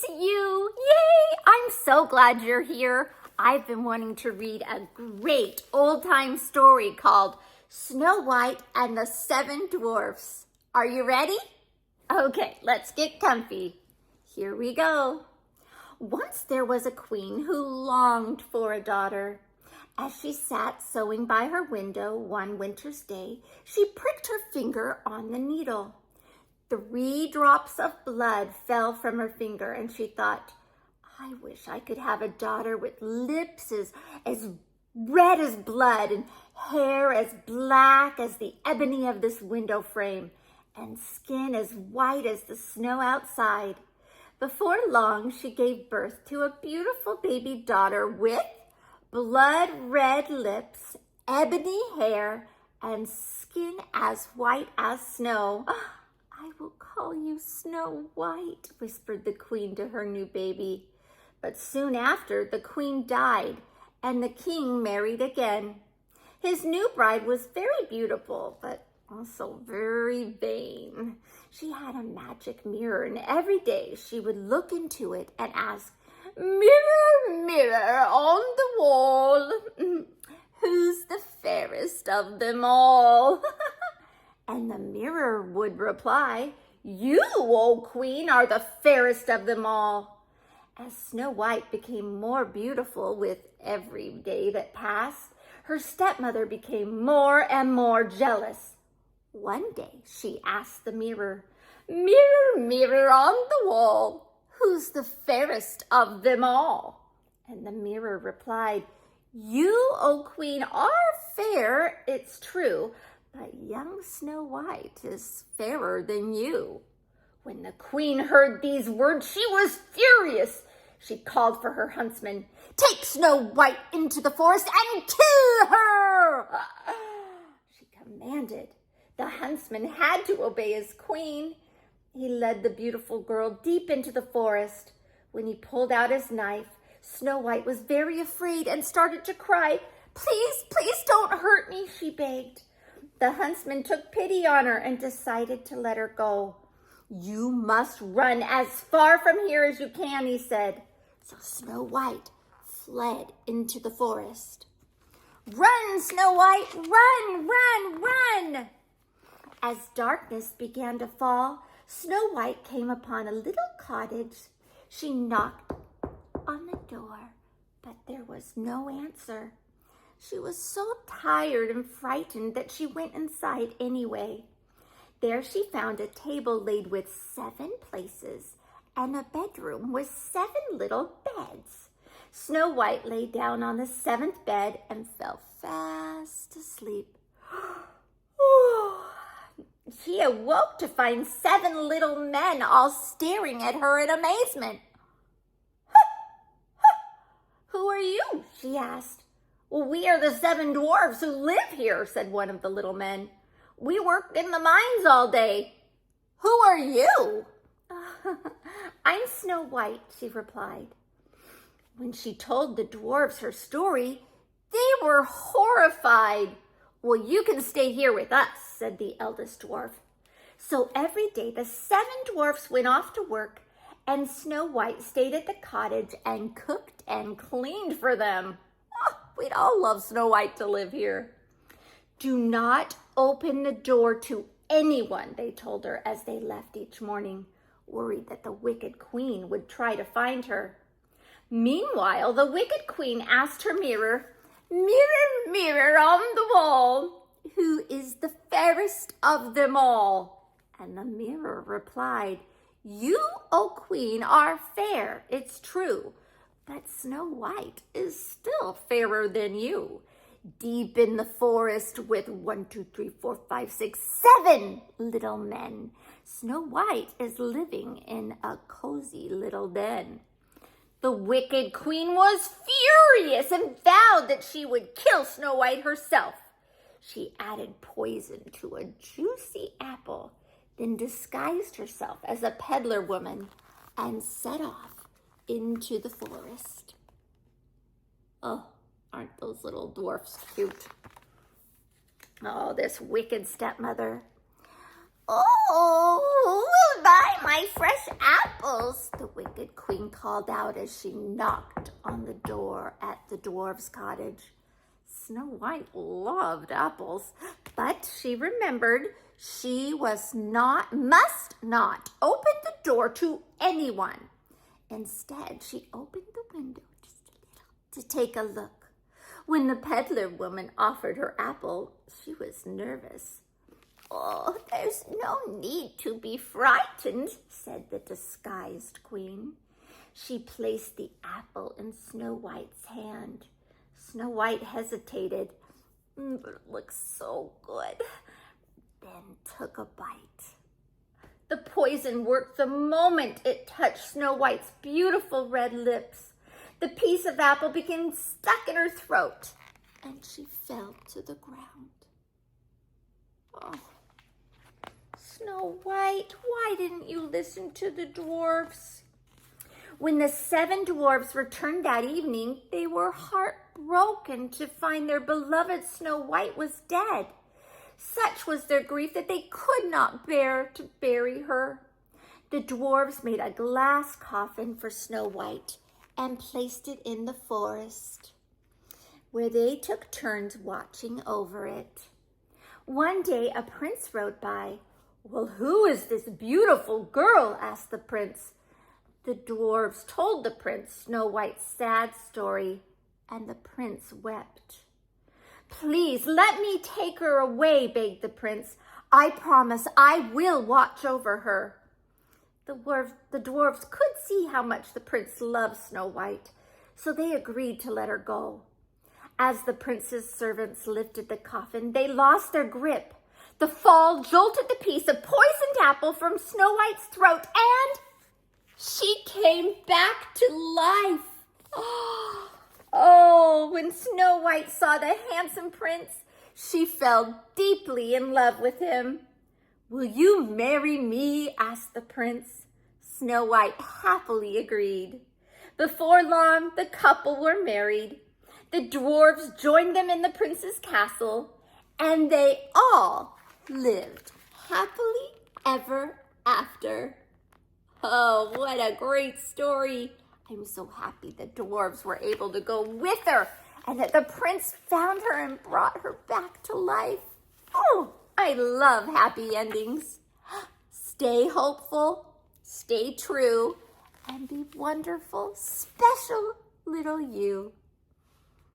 it's you. Yay! I'm so glad you're here. I've been wanting to read a great old-time story called Snow White and the Seven Dwarfs. Are you ready? Okay, let's get comfy. Here we go. Once there was a queen who longed for a daughter. As she sat sewing by her window one winter's day, she pricked her finger on the needle. 3 drops of blood fell from her finger, and she thought, I wish I could have a daughter with lips as red as blood and hair as black as the ebony of this window frame and skin as white as the snow outside. Before long, she gave birth to a beautiful baby daughter with blood-red lips, ebony hair, and skin as white as snow. I will call you Snow White, whispered the queen to her new baby. But soon after, the queen died, and the king married again. His new bride was very beautiful, but also very vain. She had a magic mirror, and every day she would look into it and ask, Mirror, mirror on the wall, who's the fairest of them all? And the mirror would reply, You, O queen, are the fairest of them all. As Snow White became more beautiful with every day that passed, her stepmother became more and more jealous. One day she asked the mirror, Mirror, mirror on the wall, who's the fairest of them all? And the mirror replied, You, O queen, are fair, it's true, but young Snow White is fairer than you. When the queen heard these words, she was furious. She called for her huntsman. Take Snow White into the forest and kill her, she commanded. The huntsman had to obey his queen. He led the beautiful girl deep into the forest. When he pulled out his knife, Snow White was very afraid and started to cry. Please, please don't hurt me, she begged. The huntsman took pity on her and decided to let her go. You must run as far from here as you can, he said. So Snow White fled into the forest. Run, Snow White, run, run, run! As darkness began to fall, Snow White came upon a little cottage. She knocked on the door, but there was no answer. She was so tired and frightened that she went inside anyway. There she found a table laid with 7 places and a bedroom with 7 little beds. Snow White lay down on the 7th bed and fell fast asleep. She awoke to find 7 little men all staring at her in amazement. Who are you? She asked. Well, we are the 7 dwarves who live here, said one of the little men. We work in the mines all day. Who are you? I'm Snow White, she replied. When she told the dwarves her story, they were horrified. Well, you can stay here with us, said the eldest dwarf. So every day the 7 dwarfs went off to work, and Snow White stayed at the cottage and cooked and cleaned for them. We'd all love Snow White to live here. Do not open the door to anyone, they told her as they left each morning, worried that the wicked queen would try to find her. Meanwhile, the wicked queen asked her mirror, Mirror, mirror on the wall, who is the fairest of them all? And the mirror replied, You, O queen, are fair, it's true, but Snow White is still fairer than you. Deep in the forest with 1, 2, 3, 4, 5, 6, 7 little men, Snow White is living in a cozy little den. The wicked queen was furious and vowed that she would kill Snow White herself. She added poison to a juicy apple, then disguised herself as a peddler woman and set off into the forest. Oh, aren't those little dwarfs cute? Oh, this wicked stepmother. "Oh, who'll buy my fresh apples?" the wicked queen called out as she knocked on the door at the dwarf's cottage. Snow White loved apples, but she remembered she must not open the door to anyone. Instead, she opened the window just a little to take a look. When the peddler woman offered her apple, she was nervous. "Oh, there's no need to be frightened," said the disguised queen. She placed the apple in Snow White's hand. Snow White hesitated, but it looked so good, then took a bite. The poison worked the moment it touched Snow White's beautiful red lips. The piece of apple became stuck in her throat, and she fell to the ground. Oh, Snow White, why didn't you listen to the dwarfs? When the 7 dwarfs returned that evening, they were heartbroken to find their beloved Snow White was dead. Such was their grief that they could not bear to bury her. The dwarves made a glass coffin for Snow White and placed it in the forest, where they took turns watching over it. One day, a prince rode by. "Well, who is this beautiful girl?" asked the prince. The dwarves told the prince Snow White's sad story, and the prince wept. "Please let me take her away," begged the prince. "I promise I will watch over her." The dwarves could see how much the prince loved Snow White, so they agreed to let her go. As the prince's servants lifted the coffin, they lost their grip. The fall jolted the piece of poisoned apple from Snow White's throat, and she came back to life. Oh, when Snow White saw the handsome prince, she fell deeply in love with him. "Will you marry me?" asked the prince. Snow White happily agreed. Before long, the couple were married. The dwarves joined them in the prince's castle, and they all lived happily ever after. Oh, what a great story. I'm so happy the dwarves were able to go with her and that the prince found her and brought her back to life. Oh, I love happy endings. Stay hopeful, stay true, and be wonderful, special little you.